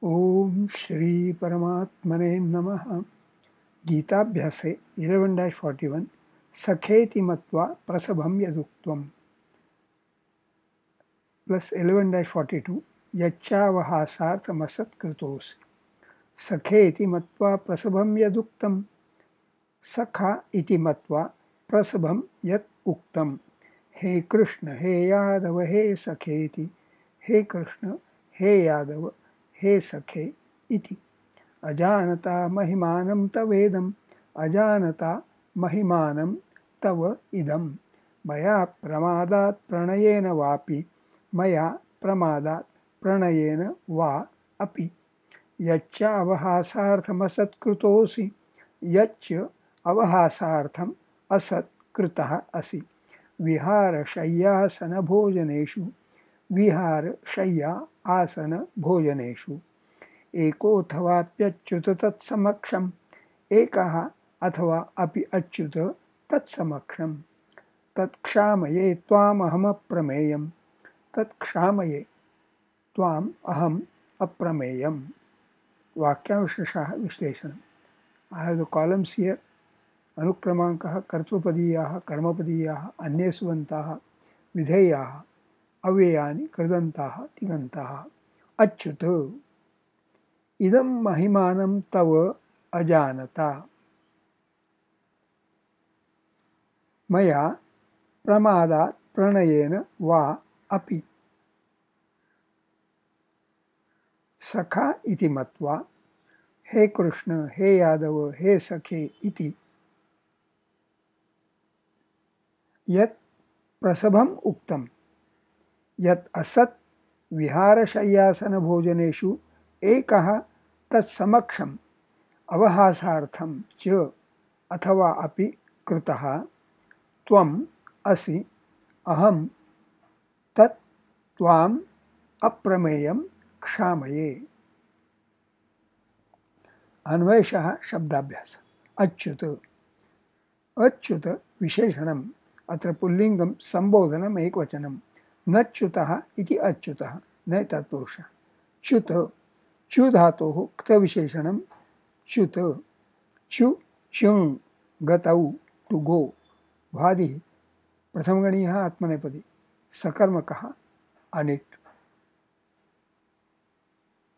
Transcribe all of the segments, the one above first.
ओम श्री परमात्मने नमः। गीताभ्यासे 11-41 सखेति मत्वा प्रसभं यदुक्तम् प्लस 11-42 यच्चावहासार्थमसत्कृतोऽसि। सखेति मत्वा प्रसभं यदुक्तं सखा इति मत्वा प्रसभं यत् उक्तं। हे कृष्ण हे यादव हे सखेति, हे कृष्ण हे यादव हे सखे इति। अजानता महिमानं तवेदं, अजानता महिमानं तव इदं। मया प्रमादात् प्रणयेन वापि, मया प्रमादात् प्रणयेन वा अपि। यच्च अवहासार्थमसत्कृतोऽसि, यच्च अवहासार्थम् असत्कृतः असि। विहारशय्यासनभोजनेषु, विहारशय्या आसनभोजनेषु। एकोऽथवाप्यच्युत तत्समक्षम्, एकः अथवा अपि अच्युत तत्समक्षम्। तत्क्षामये त्वामहमप्रमेयं, तत्क्षामये त्वाम् अहम् अप्रमेयम्. वाक्यांशः विश्लेषणम्. I have the columns here. अनुक्रमाङ्कः कर्तृपदीयाः, कर्मपदीयाः, अन्ये सुबन्ताः, विधेयाः, अव्ययानि, कृदन्ताः, तिङन्ताः. अच्युत इदं महिमानं तव अजानता, मया प्रमादात् प्रणयेन वा अपि। सखा इति मत्वा, हे कृष्ण हे यादव हे सखे इति। यत् प्रसभम् उक्तं, यत् असत् विहारशय्यासनभोजनेषु एकः तत्समक्षम् अवहासार्थं च अथवा अपि कृतः त्वम् असि, अहं तत् त्वाम् अप्रमेयं क्षामये. अन्वयशः शब्दाभ्यास. अच्युत अच्युत विशेषणम्. अत्र पुल्लिङ्गं संबोधनम् एकवचनं. नच्युतः इति अच्युतः न तत्पुरुषः. च्युत चु धातोः क्तविशेषणं च्युत. चु च्युङ् गतौ टु गो. भ्वादिः प्रथमगणीयः आत्मनेपदी. सकर्मकः अनिट्.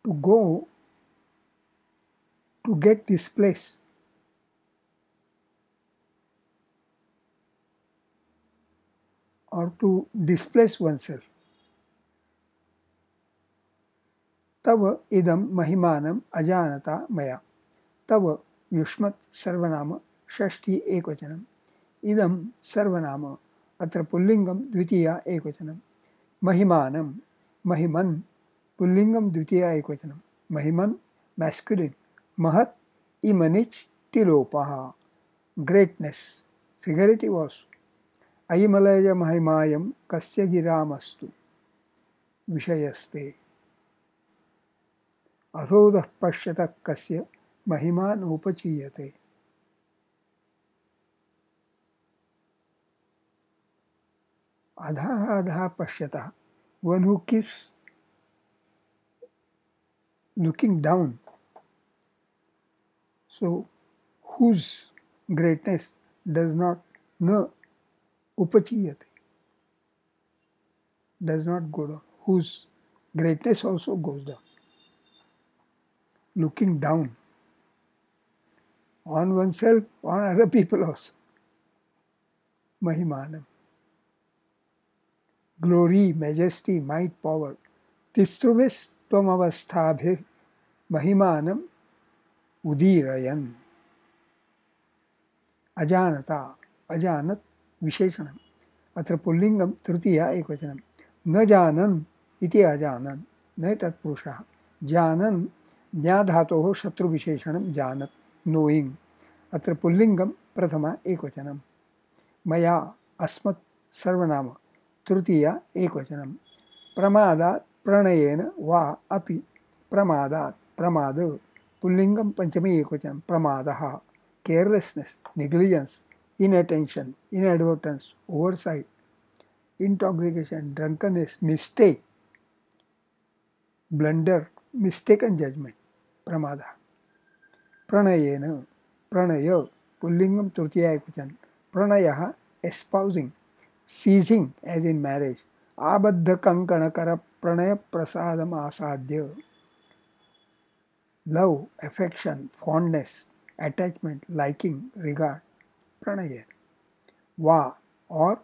To go, to get this place. or to displace oneself. तव इदं महिमानम् अजानता मया. तव युष्मत् सर्वनाम षष्ठी एकवचनम्. इदं सर्वनाम अत्र पुल्लिङ्गं द्वितीया एकवचनं. महिमानं महिमन् पुल्लिङ्गं द्वितीया एकवचनं. महिमन् मैस्कुलिन्. महत् इमनिच् टिलोपः ग्रेट्नेस् फिगरेटिव् आल्सो. अयिमलय महिमायं कस्य गिरामस्तु विषयस्ते. अथोदः पश्यतः कस्य महिमा नोपचीयते. अधः अधः पश्यतः, one who keeps looking down, so whose greatness does not upachiyate, does not go down, whose greatness also goes down. Looking down on oneself, on other people also. Mahimanam. Glory, majesty, might, power. Tistruvis tvamavasthabhir mahimanam udirayan. अजानता अजानत विशेषणम्. अत्र पुल्लिङ्गं तृतीया एकवचनं. न जानन् इति अजानन् न तत्पुरुषः. जानन् ज्ञाधातोः शत्रुविशेषणं जानत् knowing. अत्र पुल्लिङ्गं प्रथमा एकवचनं. मया अस्मत् सर्वनाम तृतीया एकवचनं. प्रमादात् प्रणयेन वा अपि. प्रमादात् प्रमाद पुल्लिङ्गं पंचमी एकवचनं. प्रमादः केर्लेस्नेस्, नेग्लिजेन्स्, inattention, inadvertence, oversight, intoxication, drunkenness, mistake, blunder, mistaken judgment, pramada. Pranayena, pranaya, pullingam tritiya ekvachan. Pranaya, espousing, seizing as in marriage. Abadha kankanakara pranaya prasadam asadya. Love, affection, fondness, attachment, liking, regard. Pranaya. Va or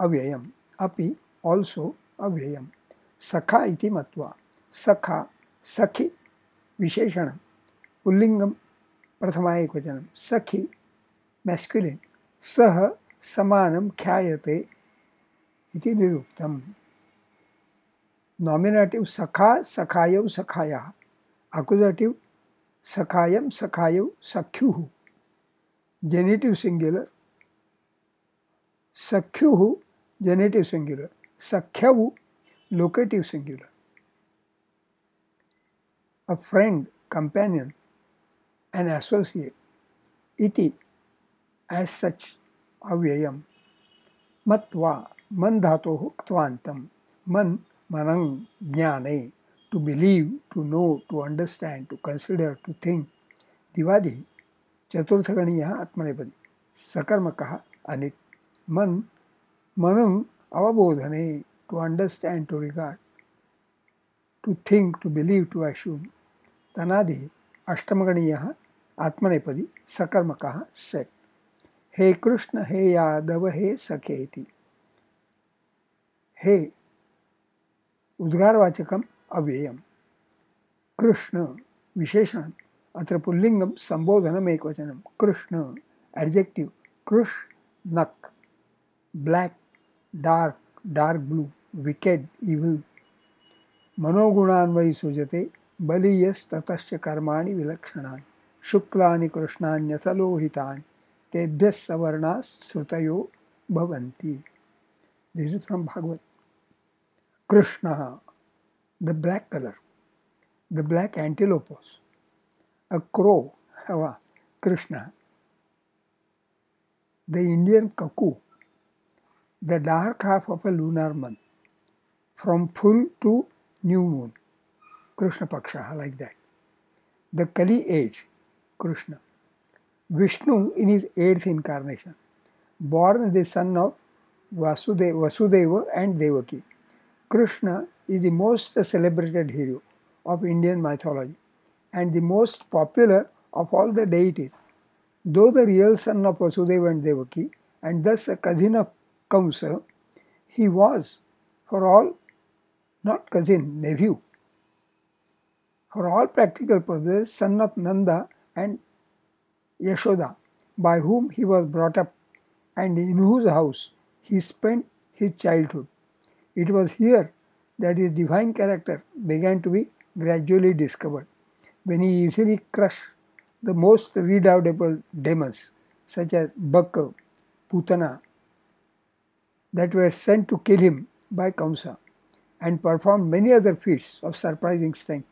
avyayam. Api also avyayam. Sakha iti matva. Sakha, sakhi, visheshanam. पुल्लिंगम प्रथमा एकवचनम. सखी masculine. सह समानम ख्यायते इति निरुक्तम. Nominative सखा सखायौ सखायाः. Accusative सखायम सखायौ सख्युः. जेनिटिव सिंगुलर सख्युः जेनिटिव सिंगुलर. सख्यौ locative singular. A friend, companion, an associate. Iti, as such, avyayam. Matva, man dhatoh tvantam. Man, manang, jnane. To believe, to know, to understand, to consider, to think. Divadi, chaturthaganiya atmanepadi. Sakarmakaha, anit. Man, manang, avabodhane. To understand, to regard. To think, to believe, to assume. Tanadi, Ashtamaganiya Atmanepadi Sakarmakaha said. He Krishna, he Yadava, he Sakheti. He Udgarvachakam Avyayam. Krishna Visheshanam. Atra Pullingam Sambodhanam Ekvachanam. Krishna adjective. Krishnak. Black, dark, dark blue, wicked, evil. Manogunanvai sujate. बलीयस ततश्च कर्माणि विलक्षणानि शुक्लानि कृष्णान्यथलोहितानि तेभ्यः सवर्णाः श्रुतयो भवन्ति. This is from Bhagavad. Krishna, the black color, the black antelopes, a crow, Hava, Krishna, the Indian cuckoo, the dark half of a lunar month, from full to new moon. Krishna Paksha, like that. The Kali age, Krishna. Vishnu in his 8th incarnation, born the son of Vasudeva and Devaki. Krishna is the most celebrated hero of Indian mythology and the most popular of all the deities. Though the real son of Vasudeva and Devaki and thus a cousin of Kamsa, he was, for all, not cousin, nephew, for all practical purposes, son of Nanda and Yashoda, by whom he was brought up and in whose house he spent his childhood. It was here that his divine character began to be gradually discovered, when he easily crushed the most redoubtable demons, such as Baka, Putana, that were sent to kill him by Kamsa, and performed many other feats of surprising strength.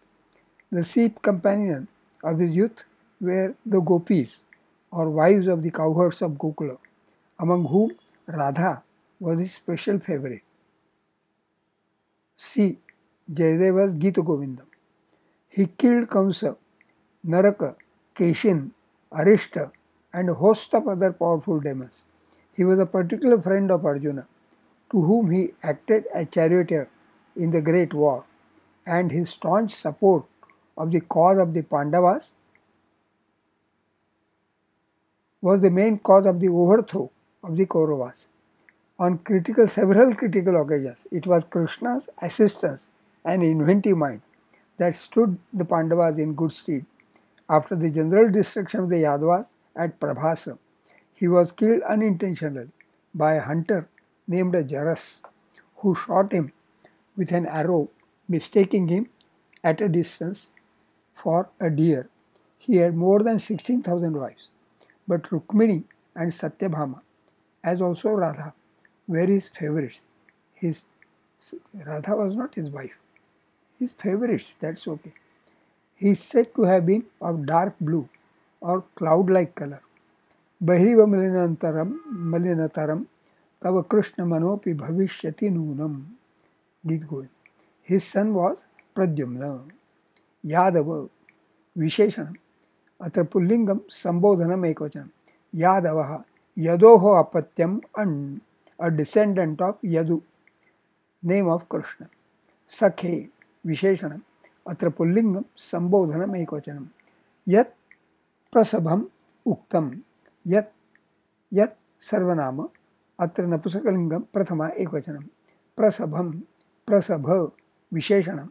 The chief companion of his youth were the gopis, or wives of the cowherds of Gokula, among whom Radha was his special favorite. See Jayadeva's Gita Govindam. He killed Kamsa, Naraka, Keshin, Arishta, and a host of other powerful demons. He was a particular friend of Arjuna, to whom he acted as charioteer in the great war, and his staunch support of the cause of the Pandavas was the main cause of the overthrow of the Kauravas. On several critical occasions, it was Krishna's assistance and inventive mind that stood the Pandavas in good stead. After the general destruction of the Yadavas at Prabhasa, he was killed unintentionally by a hunter named Jaras, who shot him with an arrow, mistaking him at a distance for a deer. He had more than 16,000 wives, but Rukmini and Satyabhama, as also Radha, were his favorites. Radha was not his wife. His favorites, that's okay. He is said to have been of dark blue or cloud-like color. Bahriva malinataram tava Krishna manopi bhavishyati noonam. Gita Govind. His son was Pradyumna. Yadav विशेषणम् अत्र पुल्लिङ्गं सम्बोधनम् एकवचनं यादवः यदोः अपत्यम् a descendant of Yadu, name of Krishna. Sakhe विशेषणम् अत्र पुल्लिङ्गं सम्बोधनम् एकवचनं यत् प्रसभम् उक्तं यत् यत् सर्वनाम अत्र नपुंसकलिङ्गं प्रथमा एकवचनं प्रसभं प्रसभ विशेषणम्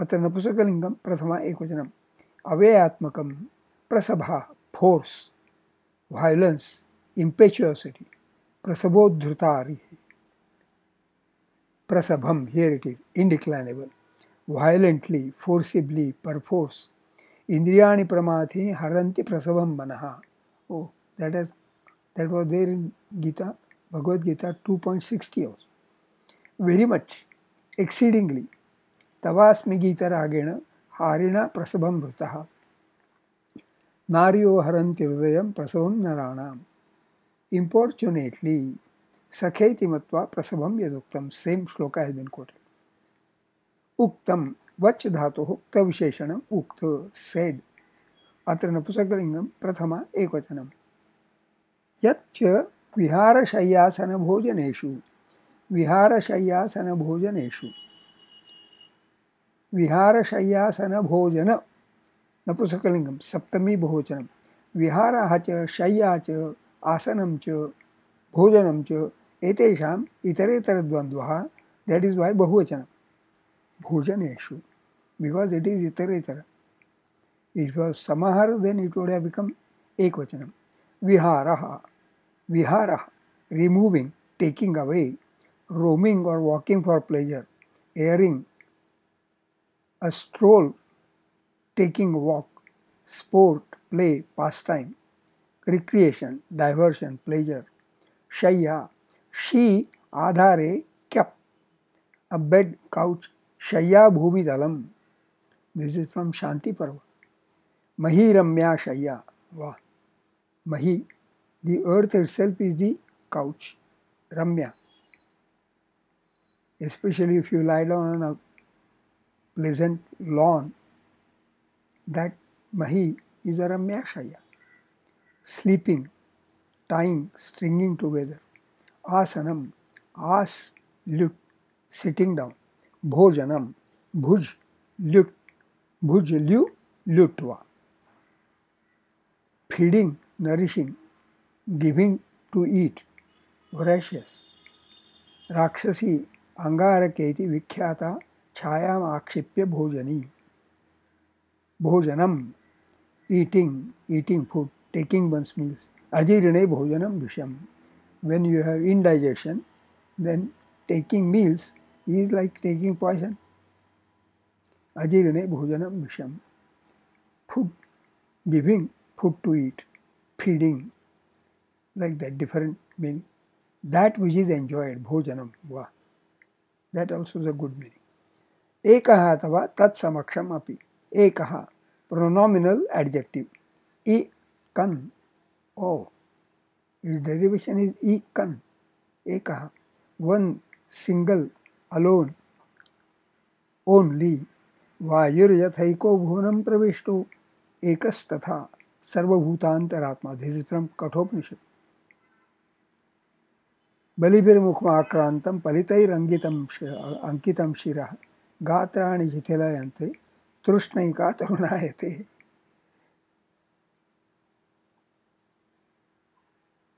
अत्र नपुंसकलिङ्गं प्रथमा एकवचनम् अव्ययात्मकं प्रसभा force violence impetuosity prasabodhrutari prasabham here it is indeclinable violently forcibly perforce indriyani pramathini haranti prasabham manaha. Oh, that was there in Gita, Bhagavad Gita 2.60 also. Very much, exceedingly. Tavasmi Gita Ragena Harina Prasabham Vrutaha Naryo Haranti Hridayam Prasabham Naranam. Importunately, Sakheti Matva Prasabham Yaduktam. Same shloka has been quoted. Uktam, Vach Dhatu, Ukta Visheshanam, Ukta, said. Atra Napusakalingam, Prathama, Ekvachanam. Yatcha Viharashayyasana Bhojaneshu. Viharashayyasana Bhojaneshu. Viharashayyasana Bhojana. Napusakalingam, Saptami Bhochanam. Viharaha cha, Shayya cha, Asanam cha, Bhojanam cha, Etesham, Itaretara Dvandvaha. That is why Bahuvachanam. Bhojaneshu. Because it is Itaretara. If it was Samahar, then it would have become Ekvachanam. Viharaha. Viharaha. Removing, taking away, roaming or walking for pleasure, airing, a stroll, taking a walk, sport, play, pastime, recreation, diversion, pleasure, shayya, she, adhare, kyap, a bed, couch, shayya bhumi dalam. This is from Shanti Parva. Mahi ramya shayya. Wow. Mahi, the earth itself is the couch, ramya. Especially if you lie down on a pleasant lawn, that mahi is a ramya shayya. Sleeping, tying, stringing together. Asanam, as, lut, sitting down. Bhojanam, bhuj, lut, bhuj, lyu, lutva. Feeding, nourishing, giving to eat, voracious. Rakshasi, Angaraketi Vikhyata Chayam Akshipya Bhojani. Bhojanam, eating food, taking one's meals. Ajirane Bhojanam Visham. When you have indigestion, then taking meals is like taking poison. Ajirane Bhojanam Visham. Food, giving food to eat, feeding, like that, different meaning. That which is enjoyed, Bhojanam, va. That also is a good meaning. Ekaha tava tat samaksham api. Ekaha, pronominal adjective. Ekan, oh, its derivation is ekan. Ekaha, one, single, alone, only. Vayur yathaiko bhuvanam pravishto ekas tatha sarvabhutantaratma. This is from Kathopanishad. Balibirmukhmakrantam palitairangitam ankitam shirah gatrani jithilayante trushnaika tarunayate.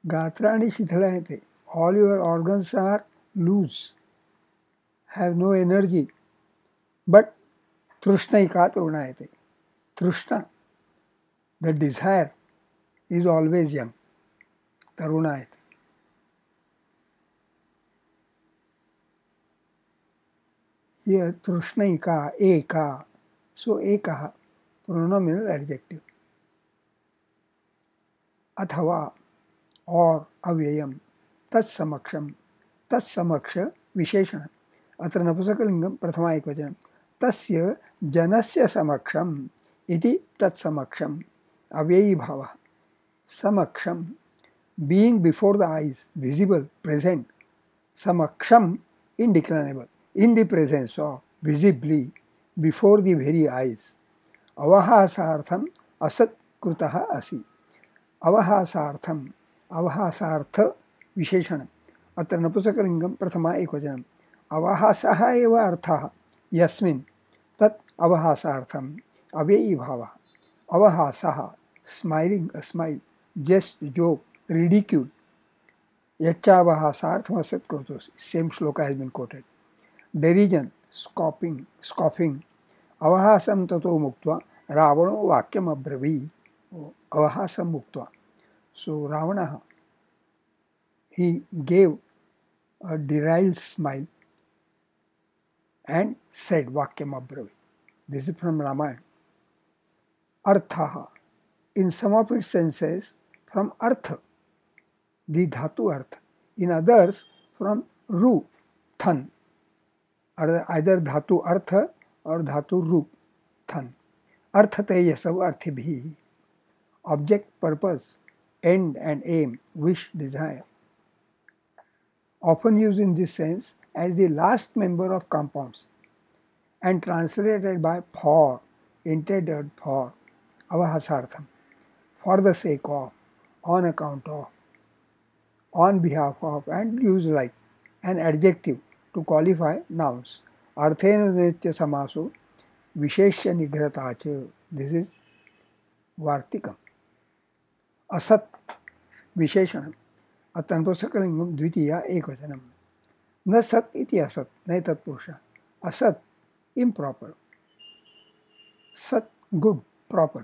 Gatrani jithilayante. All your organs are loose, have no energy, but trushnaika tarunayate. Trushna, the desire, is always young. Tarunayate. Here, trushnaika, eka. So, ekaha, pronominal adjective. Athava, or avyayam. Tatsamaksham. Tatsamaksha, visheshana. Atra napusakalingam, prathama ekvachanam. Tasya janasya samaksham. Iti tatsamaksham. Avyayi bhava. Samaksham. Being before the eyes, visible, present. Samaksham, indeclinable. In the presence of, visibly, before the very eyes. अवहासार्थम असत् कृतः असि। अवहासार्थम, अवहासार्थ विशेषण, अत्र नपुंसकलिंगं प्रथमा एकवचनम्। अवहासः एव अर्थः यस्मिन् तत् अवहासार्थम्, अव्ययीभावः। अवहासः, smiling, a smile, jest, joke, ridicule, यच्चावहासार्थमसत् कृतोऽसि। Same shloka has been quoted. Derision, scoffing. अवहासं ततो मुक्त्वा रावणो वाक्यम् अब्रवीत्। अवहासं मुक्त्वा. So Ravana, he gave a derisive smile and said vakyam abravit. This is from Ramayana. Arthaha, in some of its senses from artha, the dhatu artha. In others from ru, than. Either dhatu artha or dhatu ru, than. Arthate yasav arthibhi. Object, purpose, end and aim, wish, desire. Often used in this sense as the last member of compounds and translated by for, intended for, avahasartham, for the sake of, on account of, on behalf of, and used like an adjective to qualify nouns. Arthena nitya samaso visheshya nigrata cha. This is Vartikam. Asat विशेषणम्, अत्र नपुंसकलिंगं द्वितीया एकवचनं। न सत् इति असत्, न तत्पुरुषः। असत्, improper. सत्, good, proper.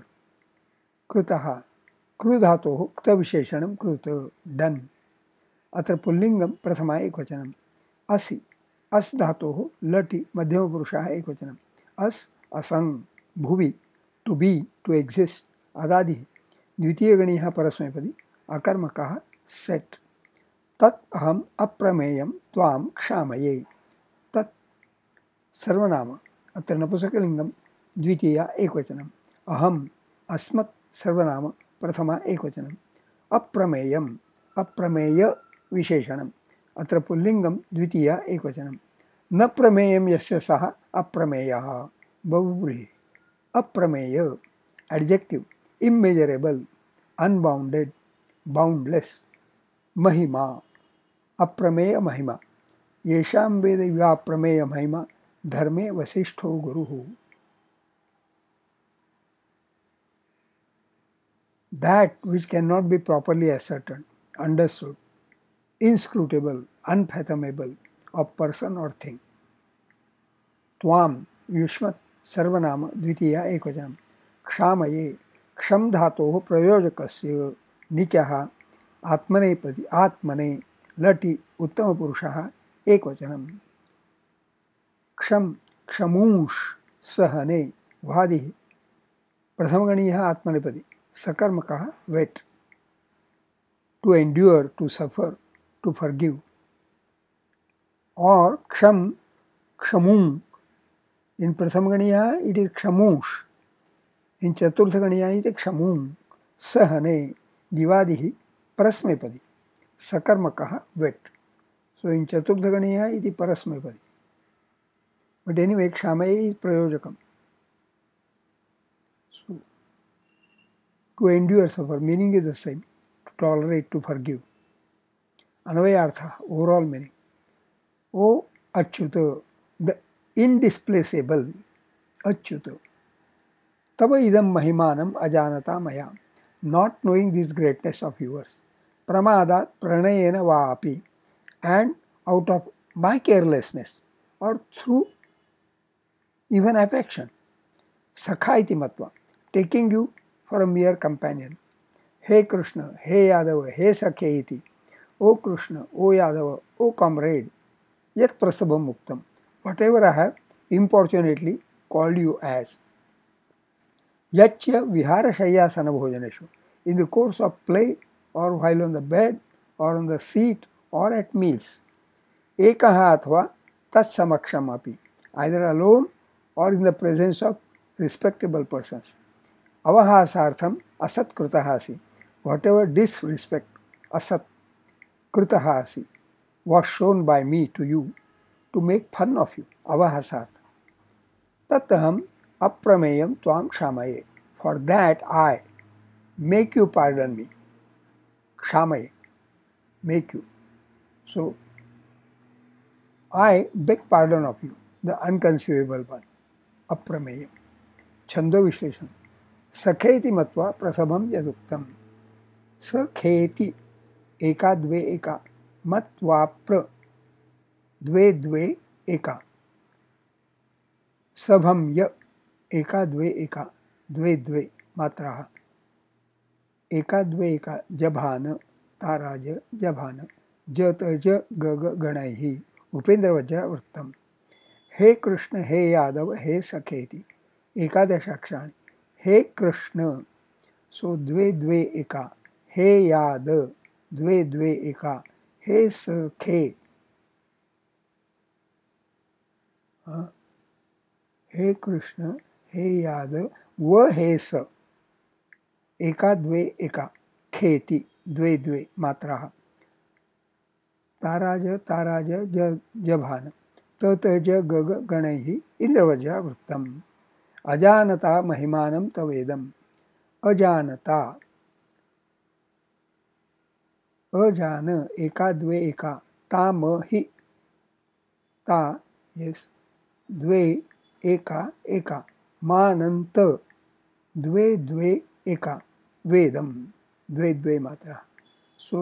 कृतः, कृ धातोः क्तविशेषणं कृत, done. अत्र पुल्लिंगं प्रथमा एकवचनम्। असि, अस् धातोः लटि मध्यमपुरुषः एकवचनम्। अस्, असंग, भुवि, to be, to exist, अदादिः द्वितीयगणीयः परस्मैपदी अकर्मकः सेट। तत् अहम अप्रमेयं त्वां क्षामये। तत् सर्वनाम, अत्र नपुंसकलिंगं द्वितीया एकवचनम्। अहम, अस्मत् सर्वनाम प्रथमा एकवचनम्। अप्रमेयम्, अप्रमेय विशेषणम्, अत्र पुल्लिंगं द्वितीया एकवचनम्। न प्रमेयं यस्य सः अप्रमेयः, बहुव्रीहि। अप्रमेय, एडजेक्टिव, immeasurable, unbounded, boundless. महिमा, अप्रमेय महिमा, येषां वेद व्याप्रमेय महिमा धर्मे वसिष्ठो गुरुः। That which cannot be properly ascertained, understood, inscrutable, unfathomable of person or thing. त्वां, युष्मत् सर्वनाम द्वितीया एकवचनम्। क्षामये, क्षम धातोः प्रयोजकस्य नीचः आत्मनेपदी, आत्मने, लटि उत्तमपुरुषः एकवचनम्। क्षम, क्षमूंष, सहने, वादिः प्रथमगणीयः आत्मनेपदी, सकर्मकः वेट, to endure, to suffer, to forgive. और क्षम, क्षमुं, इन प्रथमगणीयः इट इज क्षमूंष, इन चतुर्थगणीयः इति क्षमुं। सहने, दिवादिः परस्मैपदी, सकर्मकः वेट। सो इन चतुर्थगणीयः इति परस्मैपदी, बट एनीवे क्षामये इज प्रयोजकम्। So to endure, suffer, meaning is the same, to tolerate, to forgive. अन्वयार्थः, ओवरऑल मीनिंग। ओ अच्युत, द इनडिस्प्लेसेबल, अच्युत। तव इदं महिमानम् अजानता मया, not knowing this greatness of yours, pramadat pranayena vaapi, and out of my carelessness or through even affection, sakha iti matva, taking you for a mere companion. Hey Krishna, hey Yadava, hey Sakhe iti, O Krishna, O Yadava, O comrade, yat prasabham muktam, whatever I have importunately called you as. Yachya vihara shayyasana bhojaneshu, in the course of play or while on the bed or on the seat or at meals. Ekaha athva tatsamaksham api, either alone or in the presence of respectable persons. Avahasartham asat krutahasi, whatever disrespect, asat krutahasi, was shown by me to you to make fun of you. Avahasartha. Tataham Aprameyam tvam kshamaye. For that I make you pardon me. Kshamaye, make you. So, I beg pardon of you, the unconceivable one. Aprameyam. Chando Vishlesham. Sakheti matva prasabham yaduktam. Sakheti eka dve eka matva dve dve eka. Sabham ya eka dve dve matraha. Eka dve eka jabhana taraja jabhana jataja gaga ganaihi Upendra Vajra Vrittam. हे कृष्ण हे यादव हे सखेति एकादश अक्षराणि हे कृष्ण सो द्वे द्वे एका हे याद द्वे द्वे एका हे सखे हे कृष्ण हे याद व हे स एका द्वे एका खेती द्वे द्वे मात्राः ताराज ताराज जभान ततज गग गणैः इंद्रवज्रा वृत्तम अजानता महिमानं तवेदम अजानता अजान एका द्वे एका ताम हि ता यस द्वे एका एका मानंत द्वे द्वे एका वेदम द्वे द्वे मात्रा सो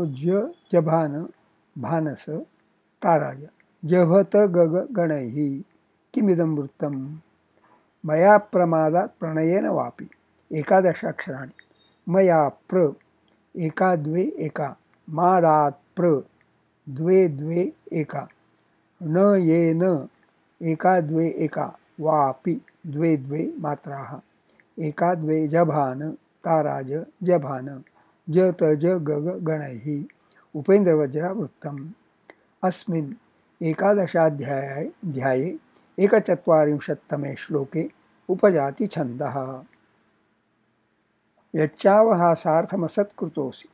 जभान भानस ताराज जभत गग गणैः किमिदं वृत्तम मया प्रमादात् प्रणयेन वापि एकादश अक्षराणि मया प्र एका द्वे एका मादात् प्र द्वे द्वे एका न येन एका द्वे एका वापि द्वे द्वे मात्राः एका द्वे जभान ताराज जभान जतज गग गणैः उपेन्द्रवज्रा वृत्तम् अस्मिन् एकादशाध्याये एकचत्वारिंशत्तमे श्लोके उपजाति छन्दः यच्चावहासार्थमसत्कृतोऽसि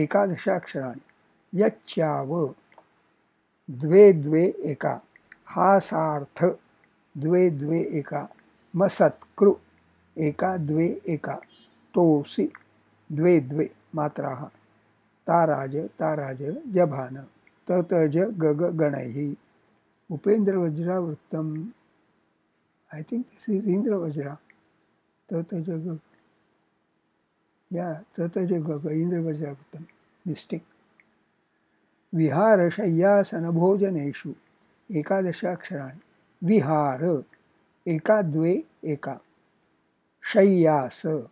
एकादश अक्षराणि यच्चाव द्वे द्वे एका हासार्थ द्वे द्वे एका मसत्कृ एका द्वे एका तोसि द्वे द्वे मात्राः ताराज ताराज जभान ततज गग गणैः Upendra Vajra वृत्तम I think this is Indra Vajra. Tataja Gag. Yeah, Tataja Gag, Indra Vajra Vrittam. Mistake. Vihara Shayyasana Bhojaneshu. Ekadasha Aksharani. Vihara. Eka Dve Eka. Shayyasa.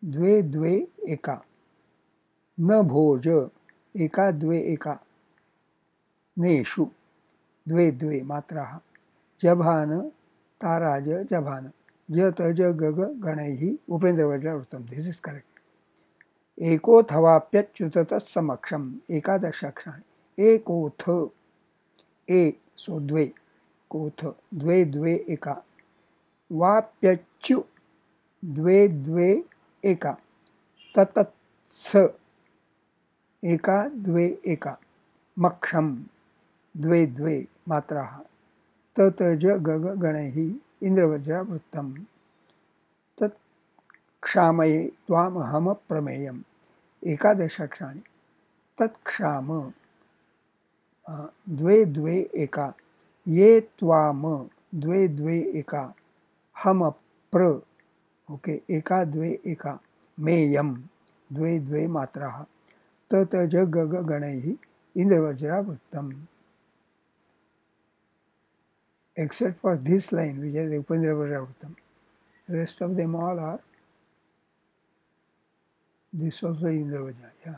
Dve Dve Eka. न भोज एका द्वे एका नेषु द्वे द्वे मात्राः जभान ताराज जभान जतज गग गणैः उपेन्द्रवज्रा वृत्तम दिस इज करेक्ट एकोऽथवाप्यच्युत समक्षम एकादश अक्षराणि एकोऽथ ए सो द्वे कोऽथ द्वे द्वे एका वाप्यच्यु द्वे द्वे एका ततत्स एका द्वे एका मक्षम द्वे द्वे मात्राः ततज गग गणैः इंद्रवज्रा वृत्तम तत् क्षामये त्वामहम प्रमेयम् एकादश अक्षराणि तत्क्षाम द्वे द्वे एका ये त्वाम द्वे द्वे एका हम प्र ओके एका द्वे एका मेयम द्वे द्वे मात्राः ततज गग गणैः इंद्रवज्रा वृत्तम except for this line which is Upendra Vajra Vrittam. The rest of them all are this also Indra Vajra. Yeah.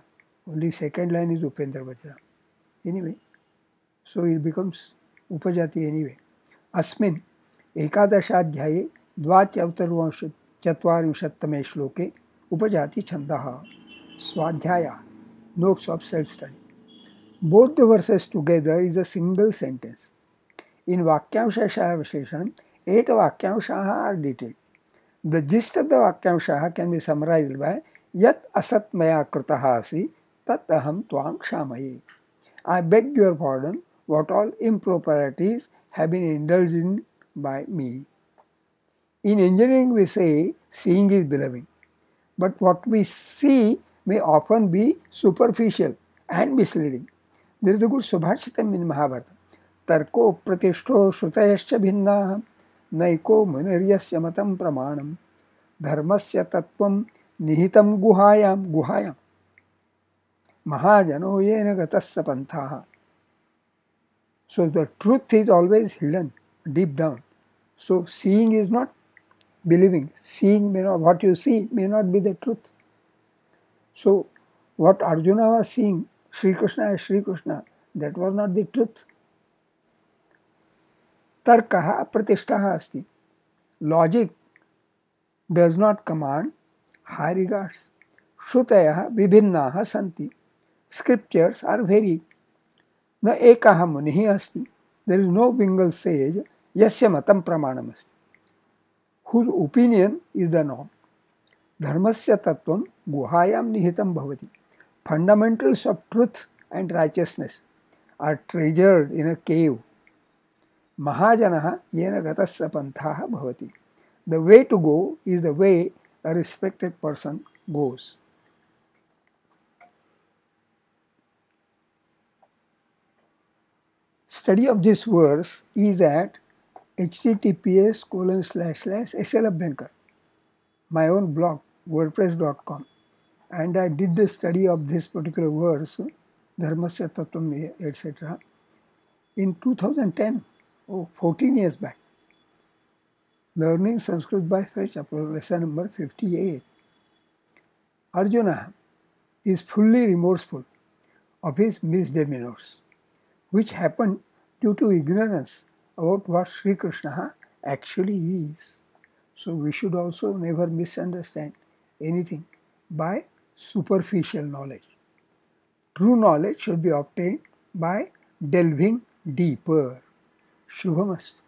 Only second line is Upendra Vajra. Anyway, so it becomes Upajati anyway. Asmin Ekadashaadhyaye Dvatyavtarvanshchattvarimshattame shloke Upajati Chandaha Swadhyaya. Notes of self-study. Both the verses together is a single sentence. In Vakyamsha Visheshanam, 8 Vakyamshaha are detailed. The gist of the Vakyamshaha can be summarized by Yat asat maya kritaha asi tat aham tvam kshamaye. I beg your pardon what all improprieties have been indulged in by me. In engineering we say seeing is believing, but what we see may often be superficial and misleading. There is a good subhashitam in Mahabharata. Tarko pratishto shrutayascha bhinna naiko muniryasya matam pramanam dharmasya tattvam nihitam guhayam mahajano yena gatasya panthaha. So the truth is always hidden deep down. So seeing is not believing. Seeing may not, what you see may not be the truth. So what Arjuna was seeing, Sri Krishna as Sri Krishna, that was not the truth. Tarkaha pratishtaha asti. Logic does not command high regards. Shrutayaha vibhinnaha santi. Scriptures are varied. Na ekaha munihi asti. There is no single sage, yasya matam pramanam asti, whose opinion is the norm. Dharmasya tattvam guhayam nihitam bhavati. Fundamentals of truth and righteousness are treasured in a cave. Mahajanaha yena gatasya panthaha bhavati. The way to go is the way a respected person goes. Study of this verse is at https://slabhankar, my own blog, wordpress.com, and I did the study of this particular verse, Dharmasya Tattvam, etc., in 2010, 14 years back. Learning Sanskrit by Fetch, lesson number 58. Arjuna is fully remorseful of his misdemeanors, which happened due to ignorance about what Sri Krishna actually is. So we should also never misunderstand anything by superficial knowledge. True knowledge should be obtained by delving deeper. Shubhamastu.